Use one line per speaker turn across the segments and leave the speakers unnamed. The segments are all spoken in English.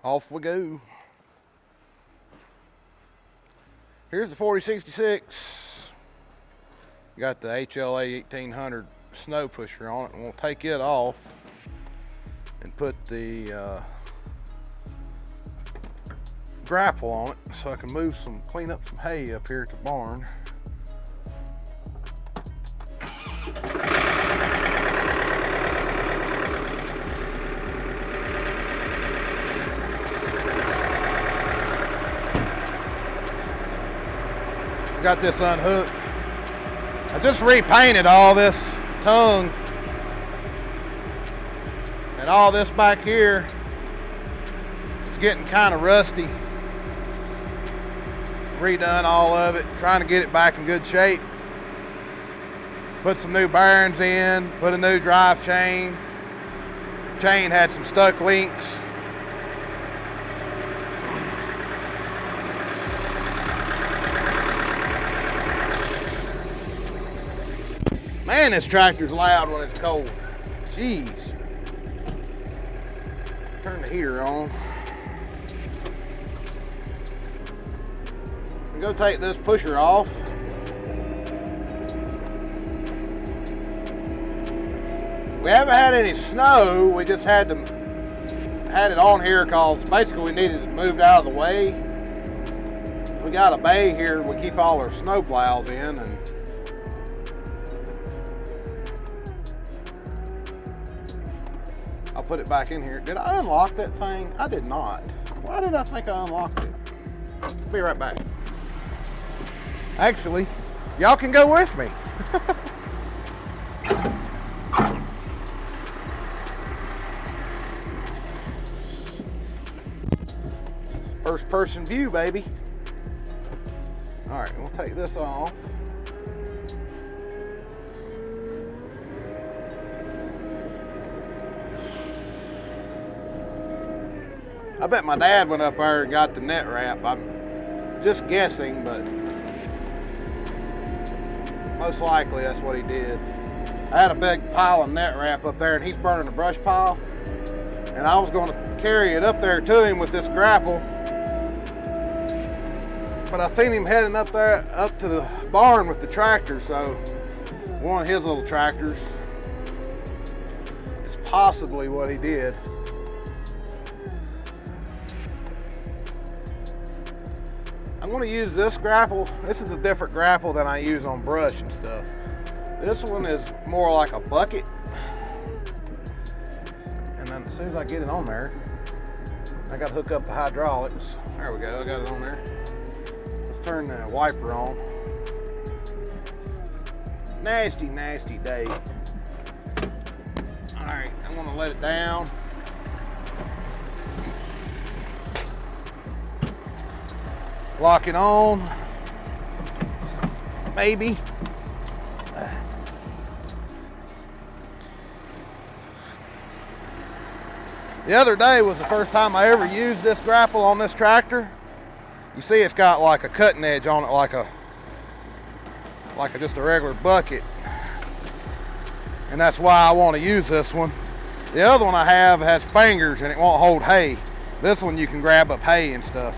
Off we go. Here's the 4066. Got the HLA 1800 snow pusher on it, and we'll take it off and put the grapple on it so I can clean up some hay up here at the barn. Got this unhooked. I just repainted all this tongue and all this back here. It's getting kind of rusty. Redone all of it, trying to get it back in good shape. Put some new bearings in, put a new drive chain. Chain had some stuck links. Man, this tractor's loud when it's cold. Jeez. Turn the heater on. I'm gonna take this pusher off. We haven't had any snow. We just had it on here because basically we needed it moved out of the way. We got a bay here. We keep all our snow plows in, and I'll put it back in here. Did I unlock that thing? I did not. Why did I think I unlocked it? Be right back. Actually, y'all can go with me. First person view, baby. All right, we'll take this off. I bet my dad went up there and got the net wrap. I'm just guessing, but most likely that's what he did. I had a big pile of net wrap up there, and he's burning a brush pile. And I was going to carry it up there to him with this grapple. But I seen him heading up there, up to the barn with the tractor, so one of his little tractors. It's possibly what he did. I'm going to use this grapple. This is a different grapple than I use on brush and stuff. This one is more like a bucket. And then as soon as I get it on there, I got to hook up the hydraulics. There we go, I got it on there. Let's turn the wiper on. Nasty, nasty day. All right, I'm going to let it down. Lock it on, maybe. The other day was the first time I ever used this grapple on this tractor. You see it's got like a cutting edge on it, like just a regular bucket. And that's why I want to use this one. The other one I have has fingers and it won't hold hay. This one you can grab up hay and stuff.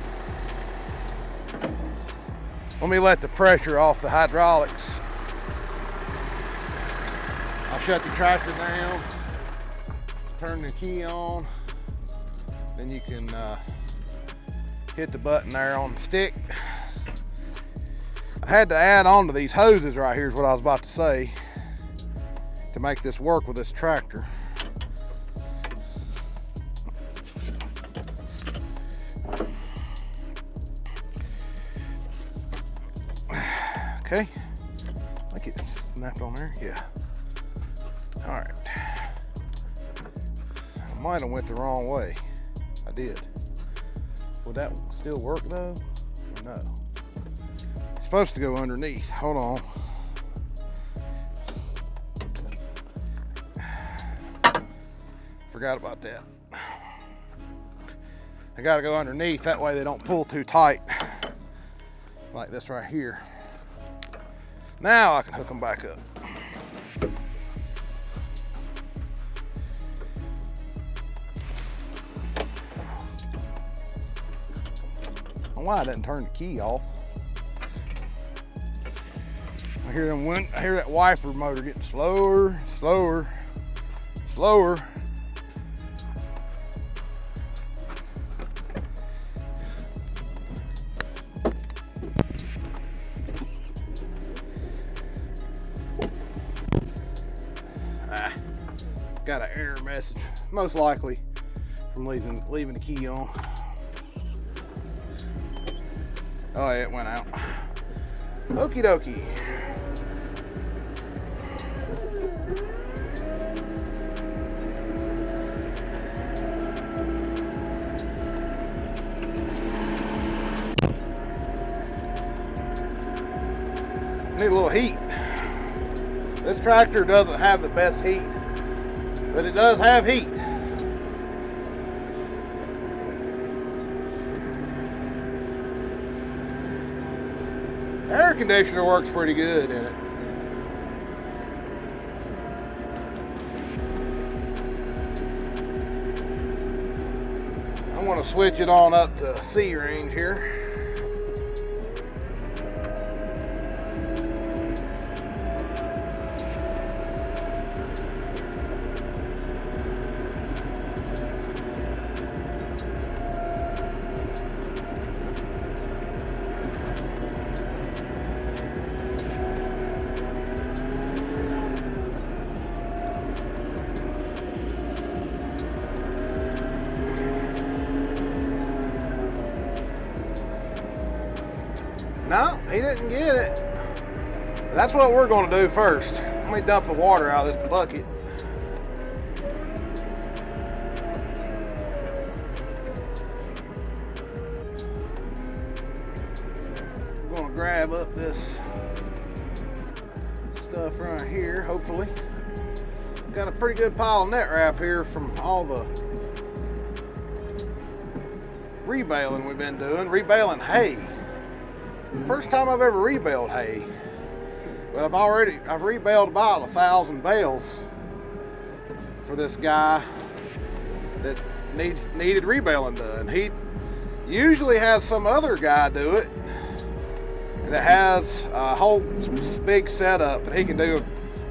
Let me let the pressure off the hydraulics. I'll shut the tractor down, turn the key on, then you can hit the button there on the stick. I had to add on to these hoses right here is what I was about to say to make this work with this tractor. Okay, I think it snapped on there, yeah. All right. I might have went the wrong way. I did. Would that still work though? No. It's supposed to go underneath. Hold on. Forgot about that. I gotta go underneath, that way they don't pull too tight. Like this right here. Now I can hook them back up. don't know why I didn't turn the key off. I hear that wiper motor getting slower, slower, slower. Got an error message, most likely from leaving the key on. Oh yeah, it went out. Okie dokie. Need a little heat. This tractor doesn't have the best heat, but it does have heat. Air conditioner works pretty good in it. I want to switch it on up to C range here. No, he didn't get it. That's what we're going to do first. Let me dump the water out of this bucket. I'm going to grab up this stuff right here, hopefully. Got a pretty good pile of net wrap here from all the rebaling we've been doing. Rebaling hay. First time I've ever rebaled hay, but I've rebaled about 1,000 bales for this guy that needed rebaling done. He usually has some other guy do it that has a whole big setup, and he can do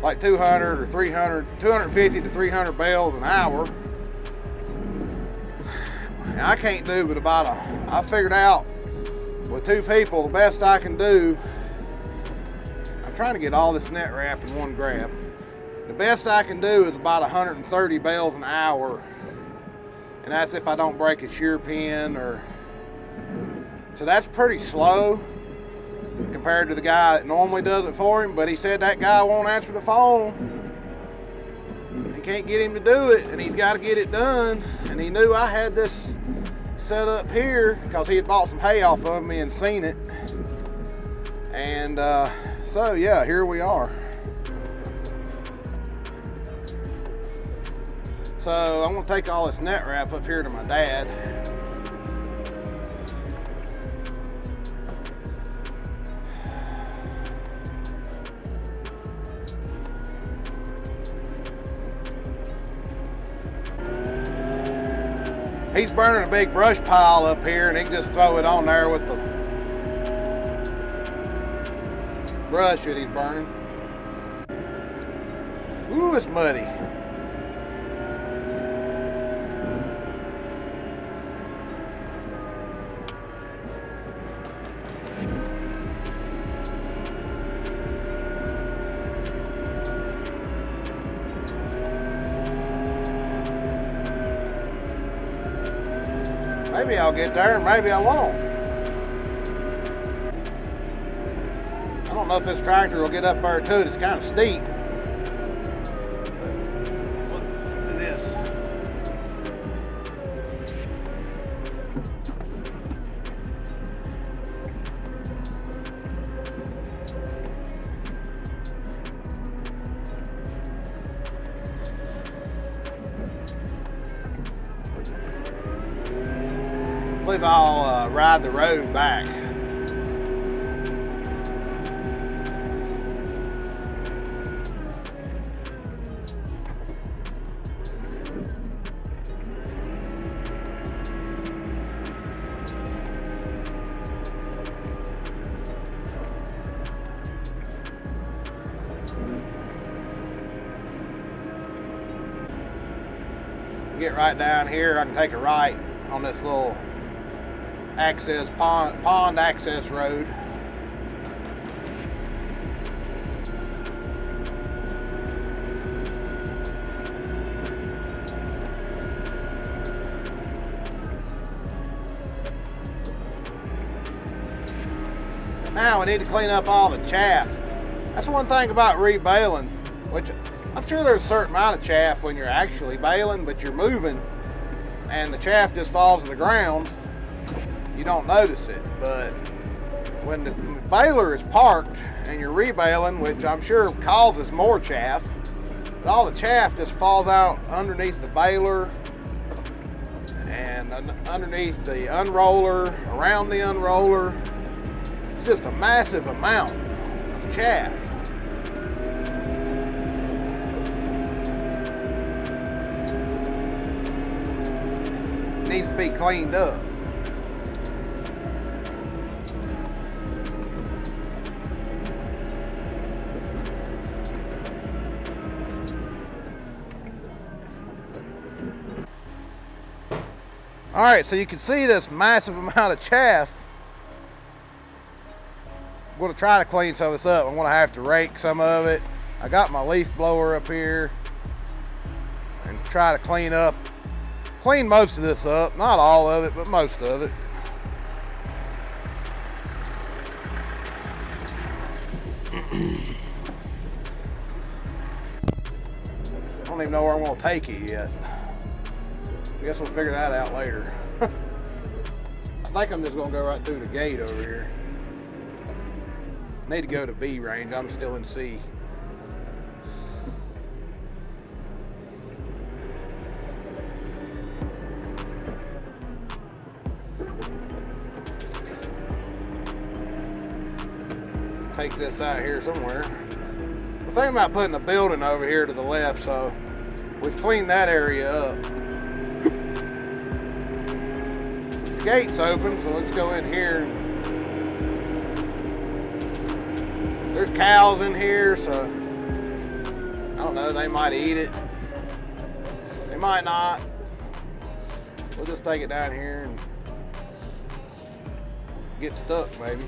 like 200 or 300, 250 to 300 bales an hour. And I can't do but I figured out with two people, the best I can do, I'm trying to get all this net wrap in one grab. The best I can do is about 130 bales an hour. And that's if I don't break a shear pin so that's pretty slow compared to the guy that normally does it for him. But he said that guy won't answer the phone. He can't get him to do it, and he's got to get it done. And he knew I had this set up here because he had bought some hay off of me and seen it, and so yeah, here we are. So I'm gonna take all this net wrap up here to my dad. He's burning a big brush pile up here, and he can just throw it on there with the brush that he's burning. Ooh, it's muddy. Maybe I'll get there, and maybe I won't. I don't know if this tractor will get up there to it. It's kind of steep. Look at this. I believe I'll ride the road back. Get right down here, I can take a right on this little access pond access road. Now we need to clean up all the chaff. That's one thing about rebaling, which I'm sure there's a certain amount of chaff when you're actually baling, but you're moving and the chaff just falls to the ground, you don't notice it. But when the baler is parked and you're rebaling, which I'm sure causes more chaff, but all the chaff just falls out underneath the baler and underneath the unroller, around the unroller. It's just a massive amount of chaff. It needs to be cleaned up. All right, so you can see this massive amount of chaff. I'm going to try to clean some of this up. I'm going to have to rake some of it. I got my leaf blower up here and try to clean most of this up. Not all of it, but most of it. I don't even know where I'm going to take it yet. I guess we'll figure that out later. I think I'm just going to go right through the gate over here. Need to go to B range. I'm still in C. Take this out here somewhere. We're thinking about putting a building over here to the left, so we've cleaned that area up. The gate's open, so let's go in here. There's cows in here, so I don't know, they might eat it. They might not. We'll just take it down here and get stuck, maybe.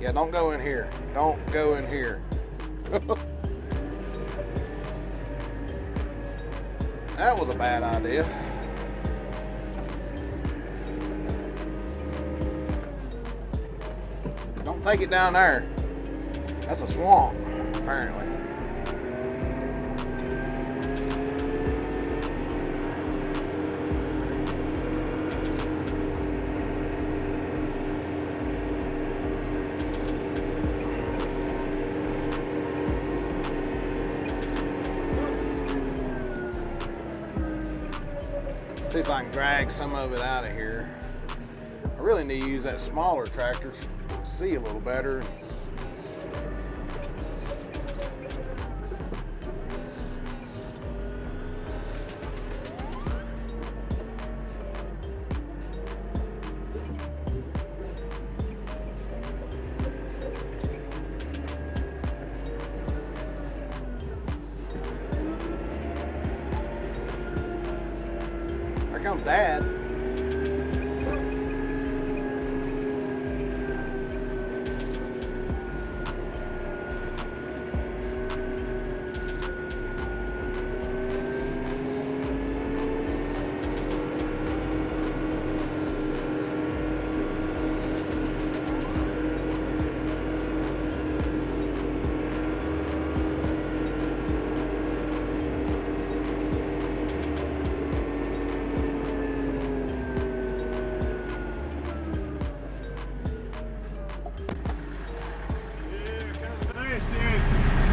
Yeah, don't go in here. Don't go in here. That was a bad idea. Don't take it down there. That's a swamp, apparently. See if I can drag some of it out of here. I really need to use that smaller tractor to see a little better. Here comes Dad.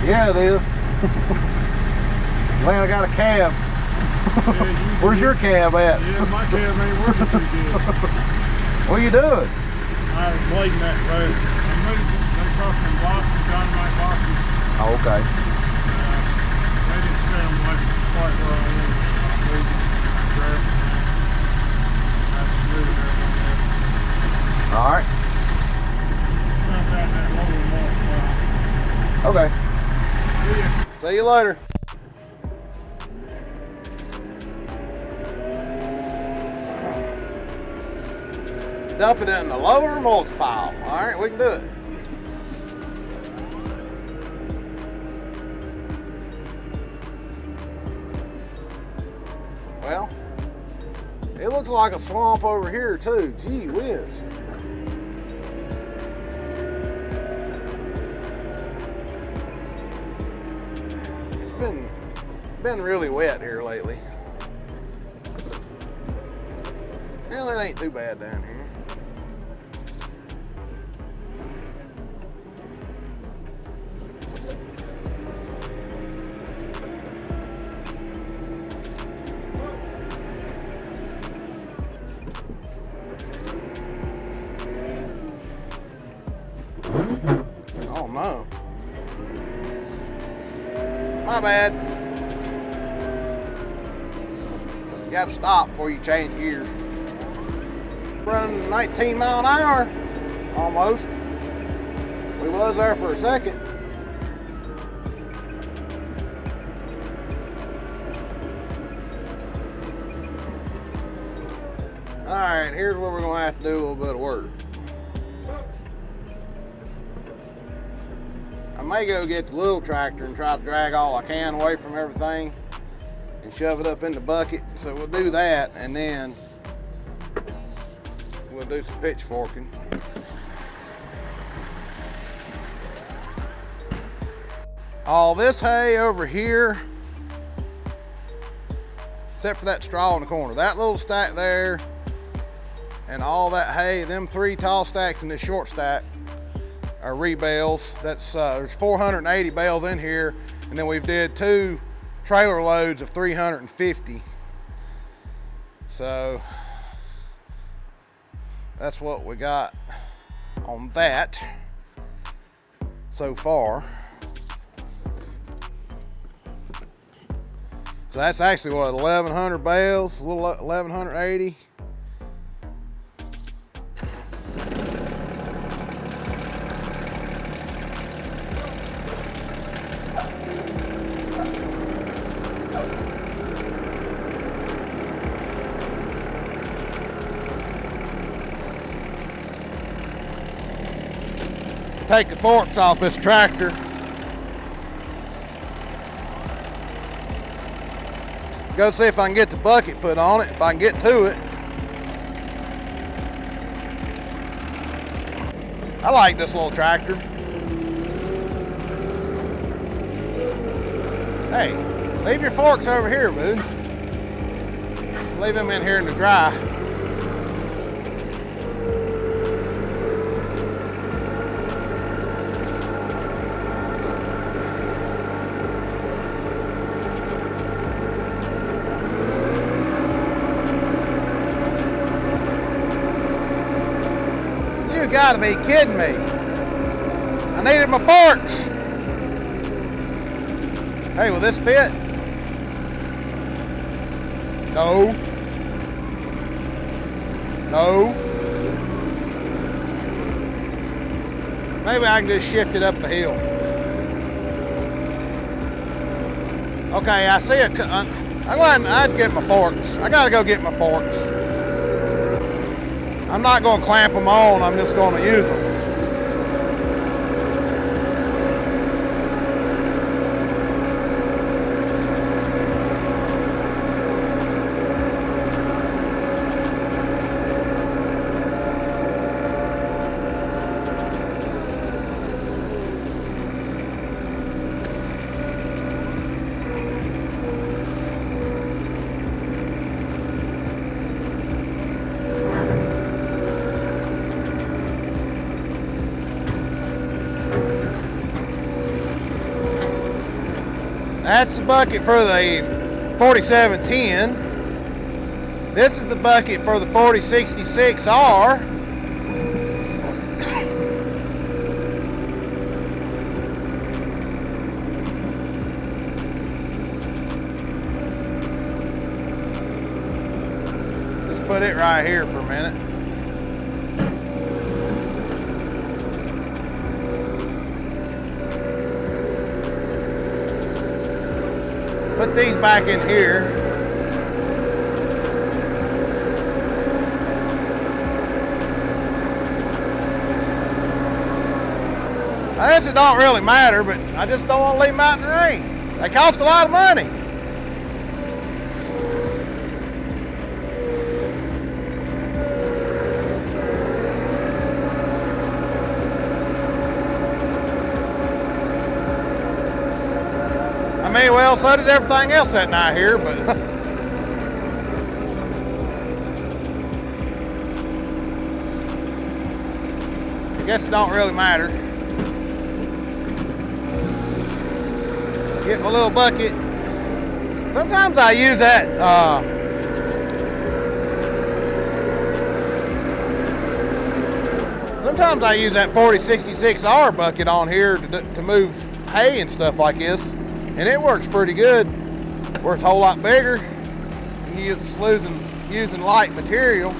Yeah, it is. Glad I got a cab. Yeah, where's your cab at?
Yeah, my cab ain't working too good.
What are you doing?
I was blading that road. I moved, they brought some boxes, dynamite boxes.
Oh, okay.
They didn't set them like quite where I wanted. I moved them, grabbed them. I smoothed everything up.
All right.
Not that lower more.
Okay. See you later. dump it in the lower mulch pile. All right, we can do it. Well, it looks like a swamp over here too. Gee whiz. It's been really wet here lately. Well, it ain't too bad down here. Oh no. My bad. You gotta stop before you change gears. Running 19 mile an hour, almost. We was there for a second. All right, here's where we're gonna have to do a little bit of work. I may go get the little tractor and try to drag all I can away from everything and shove it up in the bucket. So we'll do that, and then we'll do some pitchforking. All this hay over here, except for that straw in the corner, that little stack there, and all that hay, them 3 tall stacks and this short stack are rebales. That's there's 480 bales in here, and then we've did 2 trailer loads of 350. So that's what we got on that so far. So that's actually what, 1,100 bales, a little 1,180. Take the forks off this tractor. Go see if I can get the bucket put on it, if I can get to it. I like this little tractor. Hey, leave your forks over here, boo. Leave them in here in the dry. You gotta be kidding me. I needed my forks. Hey, will this fit? No. No. Maybe I can just shift it up the hill. Okay, I see it. I'd get my forks. I gotta go get my forks. I'm not gonna clamp them on, I'm just gonna use them. That's the bucket for the 4710. This is the bucket for the 4066R. Let's put it right here for a minute. Put these back in here. guess it don't really matter, but I just don't want to leave them out in the rain. They cost a lot of money. I mean, well, so did everything else that night here, but I guess it don't really matter. Get my little bucket. Sometimes I use that sometimes I use that 4066R bucket on here to move hay and stuff like this. And it works pretty good, where it's a whole lot bigger, and you're just using light material.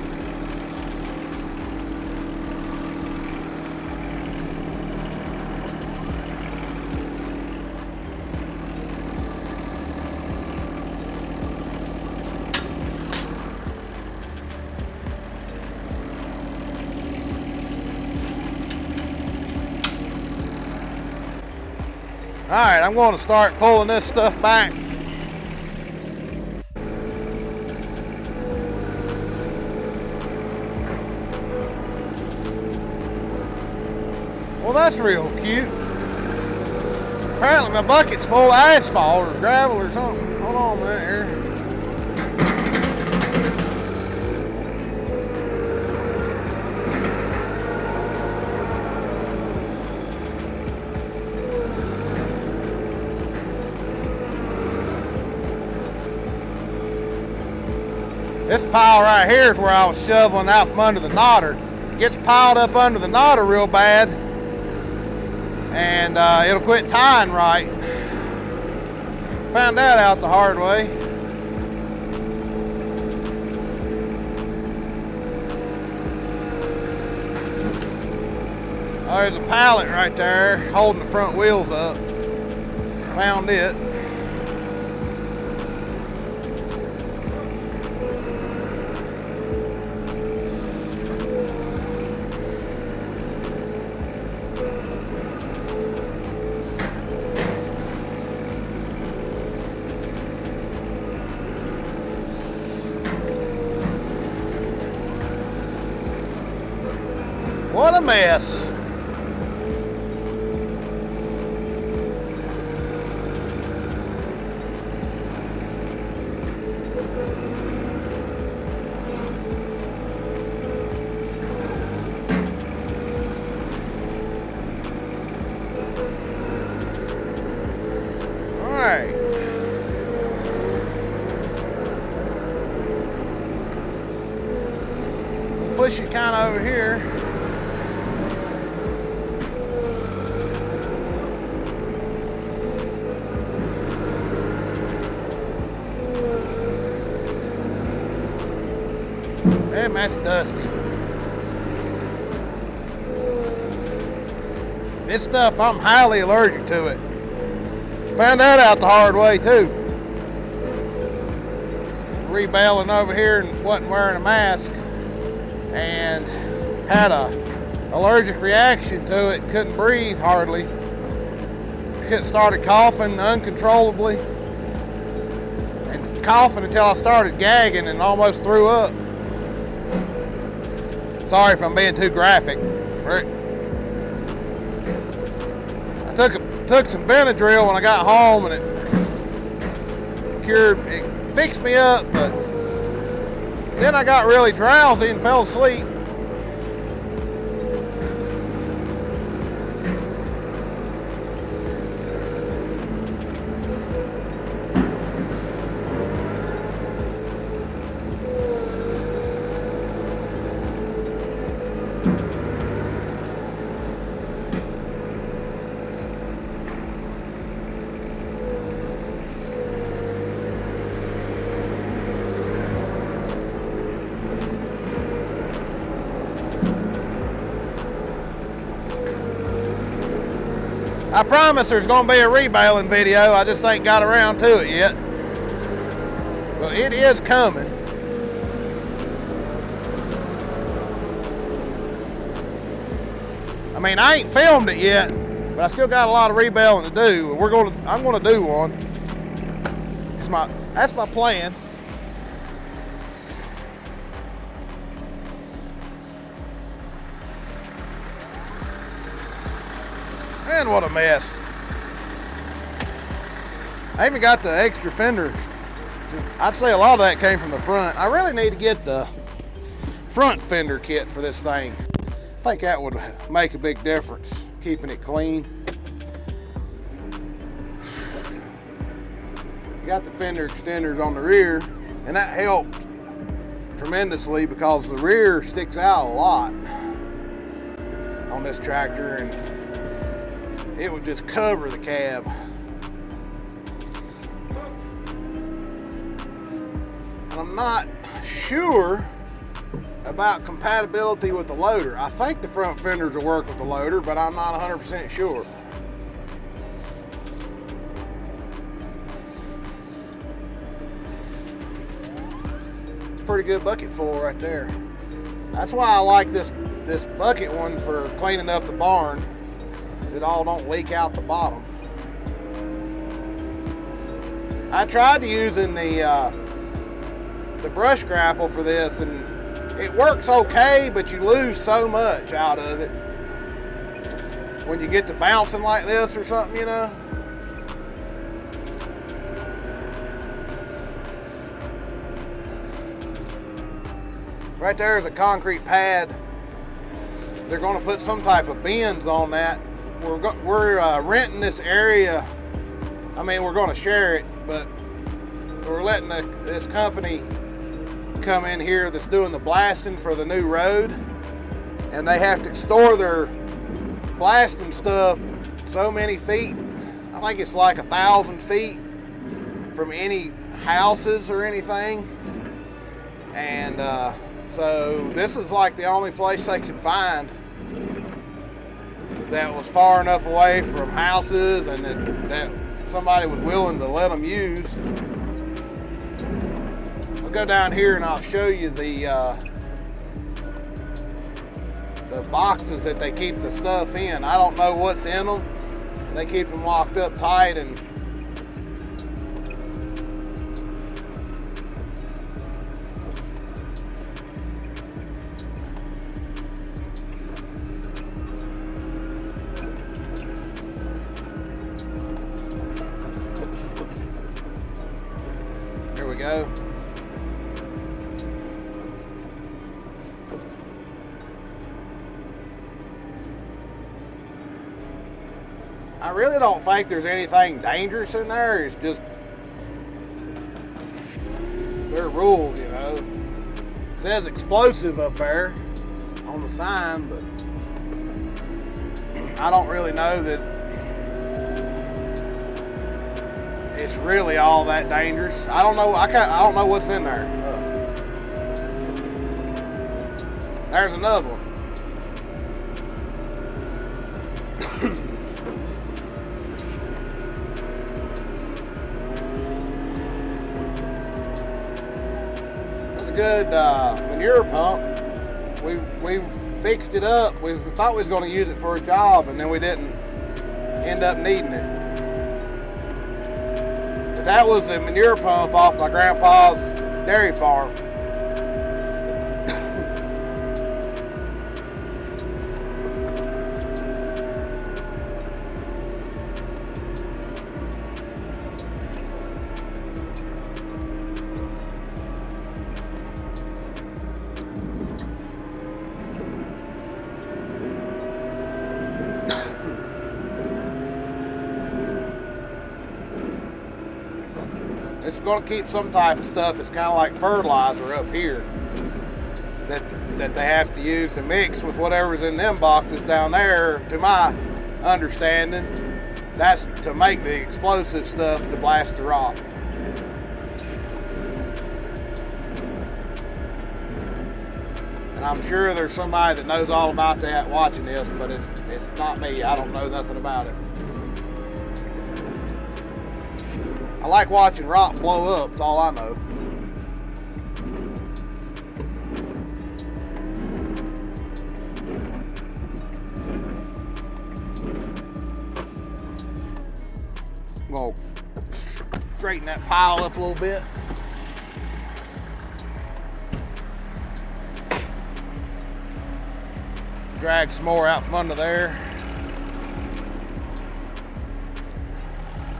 All right, I'm going to start pulling this stuff back. Well, that's real cute. Apparently my bucket's full of asphalt or gravel or something. Hold on a minute here. This pile right here is where I was shoveling out from under the knotter. It gets piled up under the knotter real bad, and it'll quit tying right. Found that out the hard way. Oh, there's a pallet right there holding the front wheels up. Found it. What a mess. All right. Push it kind of over here. Damn, that's dusty. This stuff, I'm highly allergic to it. Found that out the hard way too. Rebailing over here and wasn't wearing a mask and had a allergic reaction to it. Couldn't breathe hardly. Started coughing uncontrollably and coughing until I started gagging and almost threw up. Sorry if I'm being too graphic. I took some Benadryl when I got home and it fixed me up, but then I got really drowsy and fell asleep. I promise there's going to be a rebailing video. I just ain't got around to it yet. But it is coming. I mean, I ain't filmed it yet, But I still got a lot of rebaling to do. I'm gonna do one. That's my plan. And what a mess. I even got the extra fenders. I'd say a lot of that came from the front. I really need to get the front fender kit for this thing. I think that would make a big difference, keeping it clean. Got the fender extenders on the rear, and that helped tremendously because the rear sticks out a lot on this tractor, and it would just cover the cab. And I'm not sure about compatibility with the loader. I think the front fenders will work with the loader, but I'm not 100% sure. Pretty good bucket full right there. That's why I like this bucket one for cleaning up the barn. It all don't leak out the bottom. I tried using the brush grapple for this, and it works okay, but you lose so much out of it when you get to bouncing like this or something, you know. Right there is a concrete pad. They're going to put some type of bins on that. We're renting this area. I mean, we're going to share it, but we're letting this company come in here that's doing the blasting for the new road, and they have to store their blasting stuff so many feet. I think it's like 1,000 feet from any houses or anything, and so this is like the only place they could find that was far enough away from houses and that somebody was willing to let them use. I'll go down here and I'll show you the boxes that they keep the stuff in. I don't know what's in them. They keep them locked up tight, and there we go. I really don't think there's anything dangerous in there. It's just their rules, you know. It says explosive up there on the sign, but I don't really know that it's really all that dangerous. I don't know. I don't know what's in there. There's another one. Good manure pump. We fixed it up. We thought we was going to use it for a job, and then we didn't end up needing it. But that was a manure pump off my grandpa's dairy farm. It's going to keep some type of stuff. It's kind of like fertilizer up here that they have to use to mix with whatever's in them boxes down there. To my understanding, that's to make the explosive stuff to blast the rock. And I'm sure there's somebody that knows all about that watching this, but it's not me. I don't know nothing about it. I like watching rock blow up, that's all I know. gonna straighten that pile up a little bit. Drag some more out from under there.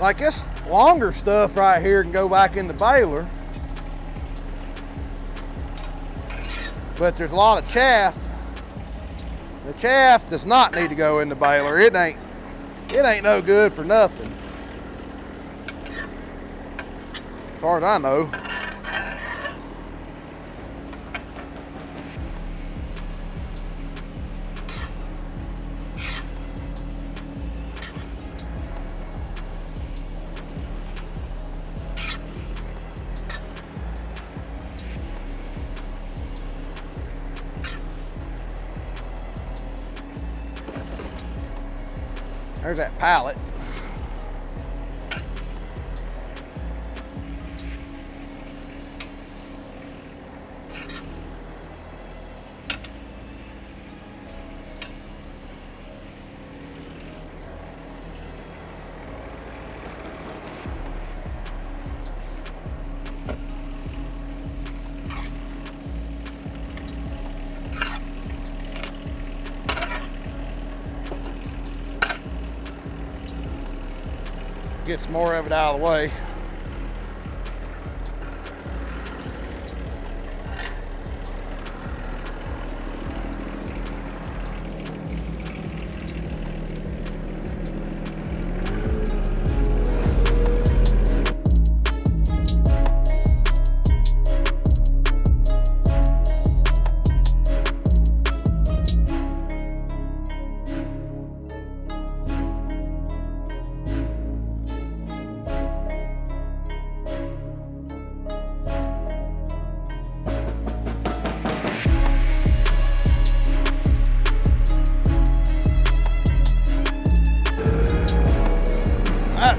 Like this longer stuff right here can go back in the baler. But there's a lot of chaff. The chaff does not need to go in the baler. It ain't no good for nothing. As far as I know. There's that pallet. Get some more of it out of the way.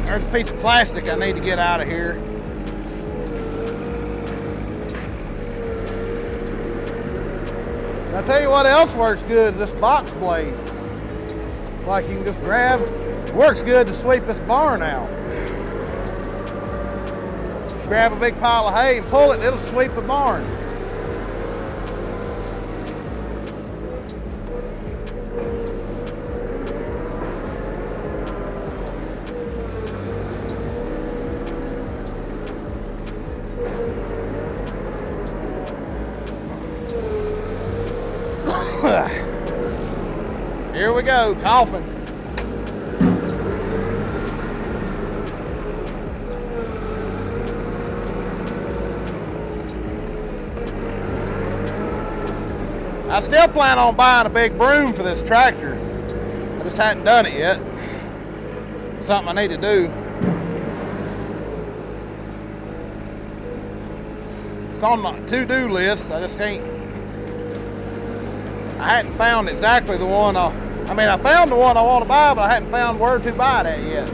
There's a piece of plastic I need to get out of here. I'll tell you what else works good, this box blade. Like you can just grab, it works good to sweep this barn out. Grab a big pile of hay and pull it, it'll sweep the barn. Here we go, coughing. I still plan on buying a big broom for this tractor. I just hadn't done it yet. Something I need to do. It's on my to-do list. I just can't. I hadn't found exactly the one I found the one I want to buy, but I hadn't found where to buy that yet.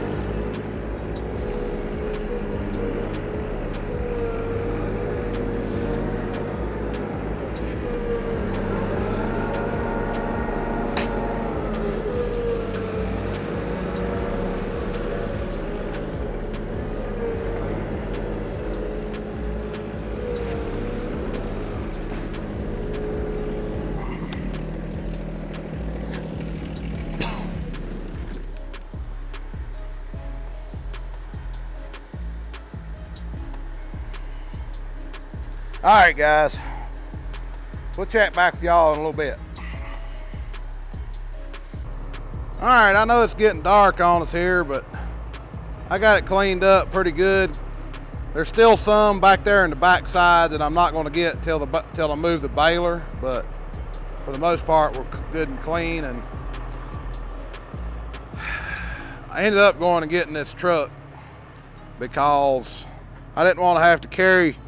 All right, guys, we'll chat back with y'all in a little bit. All right, I know it's getting dark on us here, but I got it cleaned up pretty good. There's still some back there in the back side that I'm not going to get till I move the baler, but for the most part, we're good and clean. And I ended up going and getting this truck because I didn't want to have to carry.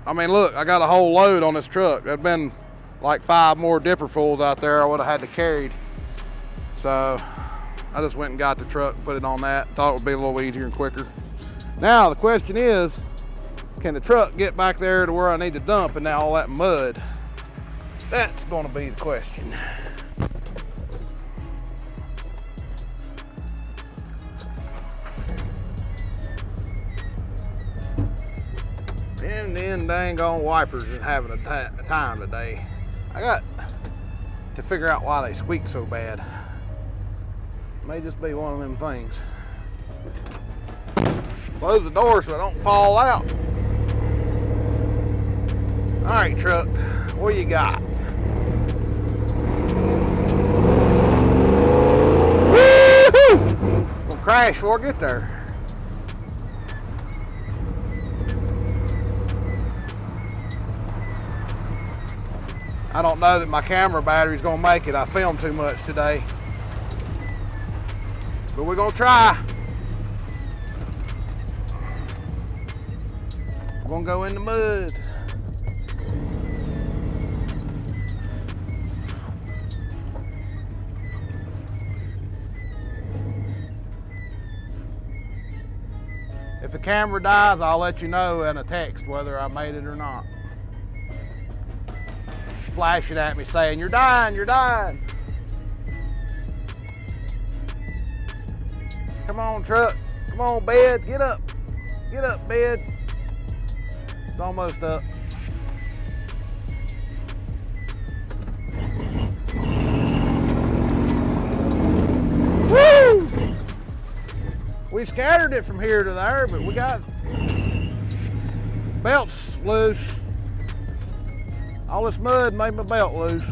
I mean, look, I got a whole load on this truck. There'd been like 5 more dipperfuls out there I would have had to carry. So I just went and got the truck, put it on that. Thought it would be a little easier and quicker. Now the question is, can the truck get back there to where I need to dump and all that mud? That's going to be the question. and then dang on wipers is having a time today. I got to figure out why they squeak so bad. May just be one of them things. Close the door so it don't fall out. All right, truck, what you got? Woo-hoo! Gonna crash before I get there. I don't know that my camera battery's gonna make it. I filmed too much today. But we're gonna try. We're gonna go in the mud. If the camera dies, I'll let you know in a text whether I made it or not. Flash it at me saying, "You're dying, you're dying." Come on, truck. Come on, bed. Get up. Get up, bed. It's almost up. Woo! We scattered it from here to there, but we got belts loose. All this mud made my belt loose.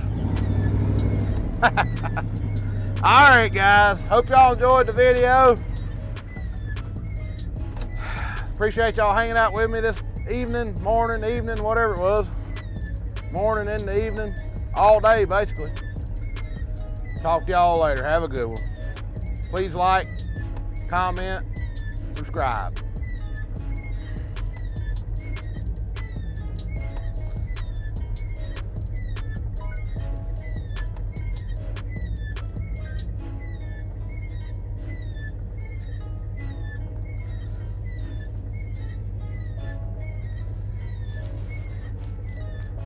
All right, guys. Hope y'all enjoyed the video. Appreciate y'all hanging out with me this evening, morning, evening, whatever it was. Morning into evening, all day basically. Talk to y'all later. Have a good one. Please like, comment, subscribe.